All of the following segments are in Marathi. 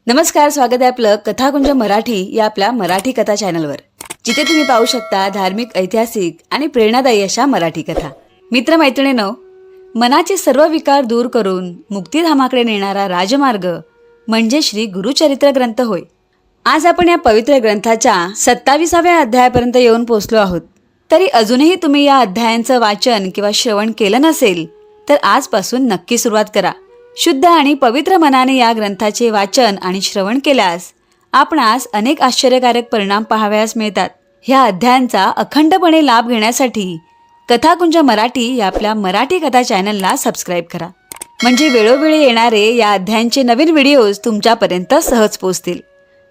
नमस्कार, स्वागत आहे आपलं कथाकुंज मराठी या आपल्या मराठी कथा चॅनलवर, जिथे तुम्ही पाहू शकता धार्मिक, ऐतिहासिक आणि प्रेरणादायी अशा मराठी कथा. मित्रमैत्रिणींनो, मनाचे सर्व विकार दूर करून मुक्तिधामाकडे नेणारा राजमार्ग म्हणजे श्री गुरुचरित्र ग्रंथ होय. आज आपण या पवित्र ग्रंथाच्या 27व्या अध्यायापर्यंत येऊन पोहोचलो आहोत. तरी अजूनही तुम्ही या अध्यायांचं वाचन किंवा श्रवण केलं नसेल तर आजपासून नक्की सुरुवात करा. शुद्ध आणि पवित्र मनाने या ग्रंथाचे वाचन आणि श्रवण केल्यास आपणास अनेक आश्चर्यकारक परिणाम पाहावयास मिळतात. ह्या अध्यायांचा अखंडपणे लाभ घेण्यासाठी कथाकुंज मराठी या आपल्या मराठी कथा चॅनलला सबस्क्राईब करा, म्हणजे वेळोवेळी येणारे या अध्यायांचे नवीन व्हिडिओज तुमच्यापर्यंत सहज पोहोचतील.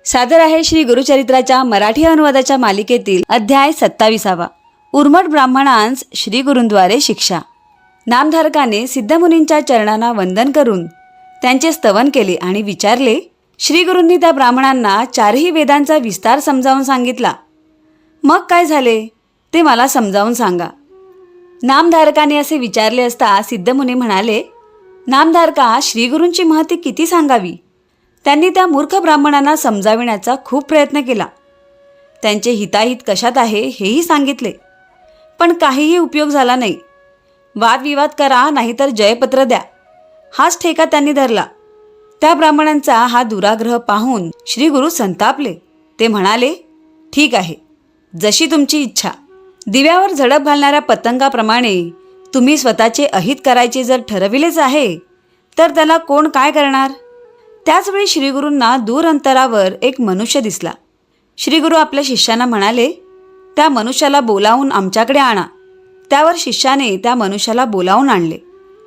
सादर आहे श्री गुरुचरित्राच्या मराठी अनुवादाच्या मालिकेतील अध्याय 27. उर्मट ब्राह्मणांस श्री गुरूंद्वारे शिक्षा. नामधारकाने सिद्धमुनींच्या चरणांना वंदन करून त्यांचे स्तवन केले आणि विचारले. श्री गुरूंनी त्या ब्राह्मणांना चारही वेदांचा विस्तार समजावून सांगितला. मग काय झाले ते मला समजावून सांगा. नामधारकाने असे विचारले असता सिद्धमुनी म्हणाले, नामधारका, श्रीगुरूंची महती किती सांगावी. त्यांनी त्या मूर्ख ब्राह्मणांना समजाविण्याचा खूप प्रयत्न केला. त्यांचे हिताहित कशात आहे हेही सांगितले, पण काहीही उपयोग झाला नाही. वादविवाद करा, नाहीतर जयपत्र द्या, हाच ठेका त्यांनी धरला. त्या ब्राह्मणांचा हा दुराग्रह पाहून श्री गुरु संतापले. ते म्हणाले, ठीक आहे, जशी तुमची इच्छा. दिव्यावर झडप घालणाऱ्या पतंगाप्रमाणे तुम्ही स्वतःचे अहित करायचे जर ठरविलेच आहे तर त्याला कोण काय करणार. त्याचवेळी श्रीगुरूंना दूर अंतरावर एक मनुष्य दिसला. श्रीगुरू आपल्या शिष्यांना म्हणाले, त्या मनुष्याला बोलावून आमच्याकडे आणा. त्यावर शिष्याने त्या मनुष्याला बोलावून आणले.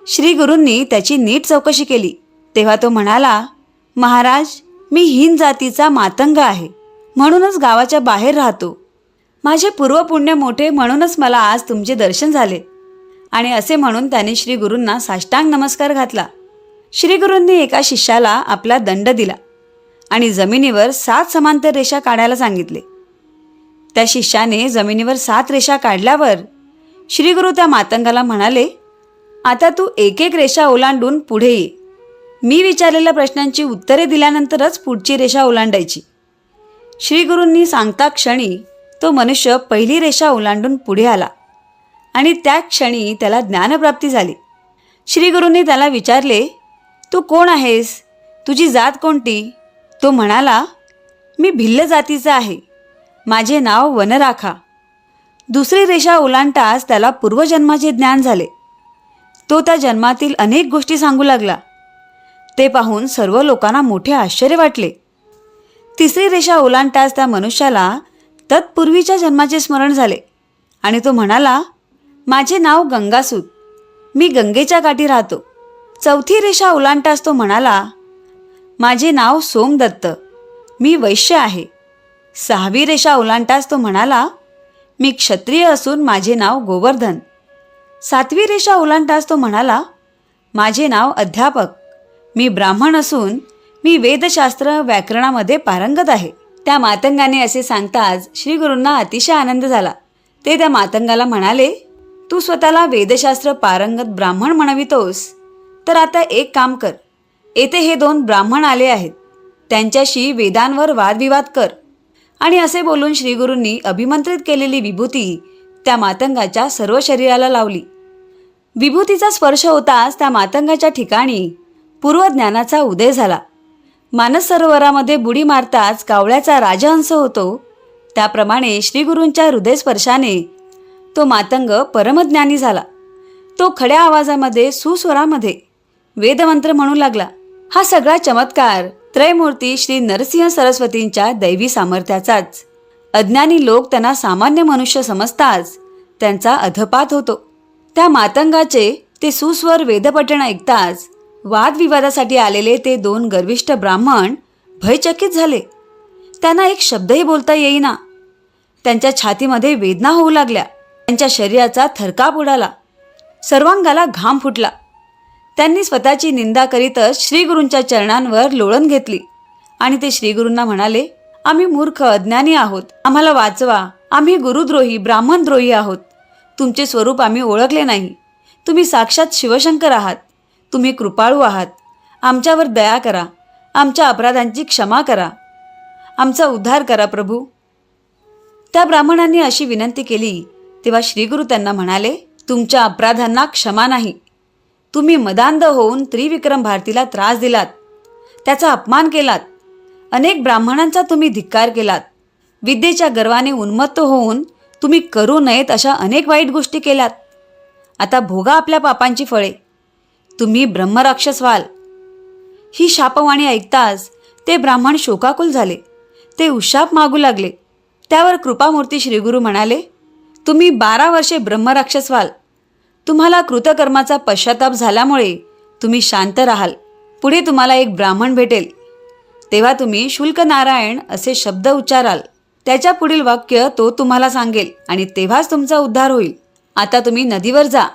श्रीगुरूंनी त्याची नीट चौकशी केली. तेव्हा तो म्हणाला, महाराज, मी हीन जातीचा मातंग आहे, म्हणूनच गावाच्या बाहेर राहतो. माझे पूर्वपुण्य मोठे, म्हणूनच मला आज तुमचे दर्शन झाले. आणि असे म्हणून त्याने श्रीगुरूंना साष्टांग नमस्कार घातला. श्रीगुरूंनी एका शिष्याला आपला दंड दिला आणि जमिनीवर 7 समांतर रेषा काढायला सांगितले. त्या शिष्याने जमिनीवर 7 रेषा काढल्यावर श्रीगुरू त्या मातंगाला म्हणाले, आता तू एक एक रेषा ओलांडून पुढे ये. मी विचारलेल्या प्रश्नांची उत्तरे दिल्यानंतरच पुढची रेषा ओलांडायची. श्रीगुरूंनी सांगता क्षणी तो मनुष्य पहिली रेषा ओलांडून पुढे आला आणि त्या क्षणी त्याला ज्ञानप्राप्ती झाली. श्रीगुरूंनी त्याला विचारले, तू कोण आहेस, तुझी जात कोणती. तो म्हणाला, मी भिल्ल जातीचा आहे, माझे नाव वनराखा. दुसरी रेषा ओलांडताच त्याला पूर्वजन्माचे ज्ञान झाले. तो त्या जन्मातील अनेक गोष्टी सांगू लागला. ते पाहून सर्व लोकांना मोठे आश्चर्य वाटले. तिसरी रेषा ओलांडताच त्या मनुष्याला तत्पूर्वीच्या जन्माचे स्मरण झाले आणि तो म्हणाला, माझे नाव गंगासूत, मी गंगेच्या काठी राहतो. चौथी रेषा ओलांडताच तो म्हणाला, माझे नाव सोमदत्त, मी वैश्य आहे. 6वी रेषा ओलांडताच तो म्हणाला, मी क्षत्रिय असून माझे नाव गोवर्धन. 7वी रेषा ओलांडताच तो म्हणाला, माझे नाव अध्यापक, मी ब्राह्मण असून मी वेदशास्त्र व्याकरणामध्ये पारंगत आहे. त्या मातंगाने असे सांगताच श्रीगुरूंना अतिशय आनंद झाला. ते त्या मातंगाला म्हणाले, तू स्वतःला वेदशास्त्र पारंगत ब्राह्मण म्हणवितोस, तर आता एक काम कर. येथे हे 2 ब्राह्मण आले आहेत, त्यांच्याशी वेदांवर वादविवाद कर. आणि असे बोलून श्रीगुरूंनी अभिमंत्रित केलेली विभूती त्या मातंगाच्या सर्व शरीराला लावली. विभूतीचा स्पर्श होताच त्या मातंगाच्या ठिकाणी पूर्वज्ञानाचा उदय झाला. मानस सरोवरामध्ये बुडी मारताच कावळ्याचा राजहंस होतो, त्याप्रमाणे श्रीगुरूंच्या हृदयस्पर्शाने तो मातंग परमज्ञानी झाला. तो खड्या आवाजामध्ये सुस्वरामध्ये वेदमंत्र म्हणू लागला. हा सगळा चमत्कार त्रयमूर्ती श्री नरसिंह सरस्वतींच्या दैवी सामर्थ्याचाच. अज्ञानी लोक त्यांना सामान्य मनुष्य समजताच त्यांचा अधपात होतो. त्या मातंगाचे ते सुस्वर वेदपठण ऐकताच वादविवादासाठी आलेले ते 2 गर्विष्ठ ब्राह्मण भयचकित झाले. त्यांना एक शब्दही बोलता येईना. त्यांच्या छातीमध्ये वेदना होऊ लागल्या. त्यांच्या शरीराचा थरकाप उडाला, सर्वांगाला घाम फुटला. त्यांनी स्वतःची निंदा करीतच श्रीगुरूंच्या चरणांवर लोळण घेतली आणि ते श्रीगुरूंना म्हणाले, आम्ही मूर्ख अज्ञानी आहोत, आम्हाला वाचवा. आम्ही गुरुद्रोही ब्राह्मणद्रोही आहोत. तुमचे स्वरूप आम्ही ओळखले नाही. तुम्ही साक्षात शिवशंकर आहात. तुम्ही कृपाळू आहात. आमच्यावर दया करा. आमच्या अपराधांची क्षमा करा, आमचा उद्धार करा प्रभू. त्या ब्राह्मणांनी अशी विनंती केली तेव्हा श्रीगुरू त्यांना म्हणाले, तुमच्या अपराधांना क्षमा नाही. तुम्ही मदांध होऊन त्रिविक्रम भारतीला त्रास दिलात, त्याचा अपमान केलात. अनेक ब्राह्मणांचा तुम्ही धिक्कार केलात. विद्येच्या गर्वाने उन्मत्त होऊन तुम्ही करू नयेत अशा अनेक वाईट गोष्टी केल्यात. आता भोगा आपल्या पापांची फळे. तुम्ही ब्रह्मराक्षस व्हाल. ही शापवाणी ऐकताच ते ब्राह्मण शोकाकुल झाले. ते उशाप मागू लागले. त्यावर कृपामूर्ती श्रीगुरू म्हणाले, तुम्ही 12 वर्षे ब्रह्मराक्षस व्हाल. तुम्हाला कृतकर्माचा पश्चाताप झाल्यामुळे तुम्ही शांत राहाल. पुढे तुम्हाला एक ब्राह्मण भेटेल, तेव्हा तुम्ही शुल्क नारायण असे शब्द उच्चाराल. त्याच्या पुढील वाक्य तो तुम्हाला सांगेल आणि तेव्हाच तुमचा उद्धार होईल. आता तुम्ही नदीवर जा.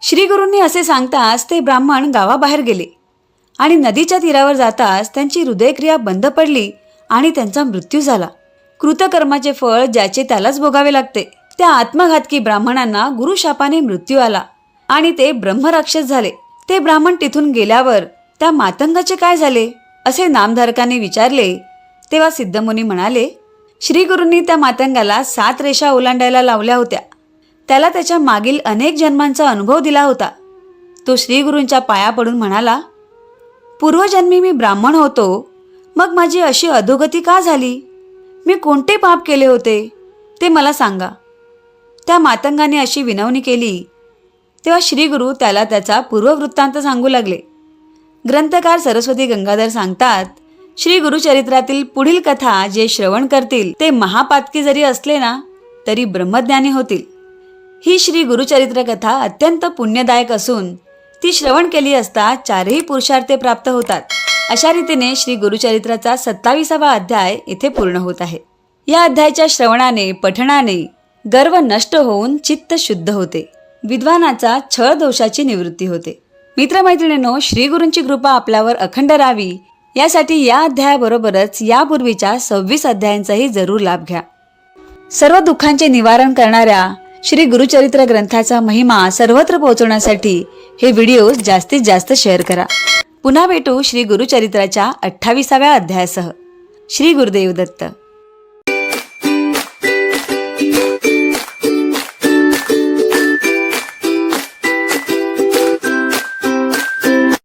श्रीगुरूंनी असे सांगताच ते ब्राह्मण गावाबाहेर गेले आणि नदीच्या तीरावर जाताच त्यांची हृदयक्रिया बंद पडली आणि त्यांचा मृत्यू झाला. कृतकर्माचे फळ ज्याचे त्यालाच भोगावे लागते. त्या आत्मघातकी ब्राह्मणांना गुरुशापाने मृत्यू आला आणि ते ब्रह्मराक्षस झाले. ते ब्राह्मण तिथून गेल्यावर त्या मातंगाचे काय झाले असे नामधारकाने विचारले. तेव्हा सिद्धमुनी म्हणाले, श्रीगुरूंनी त्या मातंगाला 7 रेषा ओलांडायला लावल्या होत्या. त्याला त्याच्या मागील अनेक जन्मांचा अनुभव दिला होता. तो श्रीगुरूंच्या पाया पडून म्हणाला, पूर्वजन्मी मी ब्राह्मण होतो, मग माझी अशी अधोगती का झाली? मी कोणते पाप केले होते ते मला सांगा. त्या मातंगाने अशी विनवणी केली. तेव्हा श्रीगुरू त्याला त्याचा पूर्ववृत्तांत सांगू लागले. ग्रंथकार सरस्वती गंगाधर सांगतात, श्री गुरुचरित्रातील पुढील कथा जे श्रवण करतील ते महापातकी जरी असले ना तरी ब्रह्मज्ञानी होतील. ही श्री गुरुचरित्र कथा अत्यंत पुण्यदायक असून ती श्रवण केली असता 4ही पुरुषार्थे प्राप्त होतात. अशा रीतीने श्री गुरुचरित्राचा 27वा अध्याय इथे पूर्ण होत आहे. या अध्यायाच्या श्रवणाने पठणाने गर्व नष्ट होऊन चित्त शुद्ध होते. विद्वानाचा छळ दोषाची निवृत्ती होते. मित्रमैत्रिणींनो, श्री गुरूंची कृपा आपल्यावर अखंड राहावी यासाठी या अध्यायाबरोबरच यापूर्वीच्या 26 अध्यायांचाही जरूर लाभ घ्या. सर्व दुःखांचे निवारण करणाऱ्या श्री गुरुचरित्र ग्रंथाचा महिमा सर्वत्र पोहोचवण्यासाठी हे व्हिडिओ जास्तीत जास्त शेअर करा. पुन्हा भेटू श्री गुरुचरित्राच्या 28व्या अध्यायासह. श्री गुरुदेव दत्त.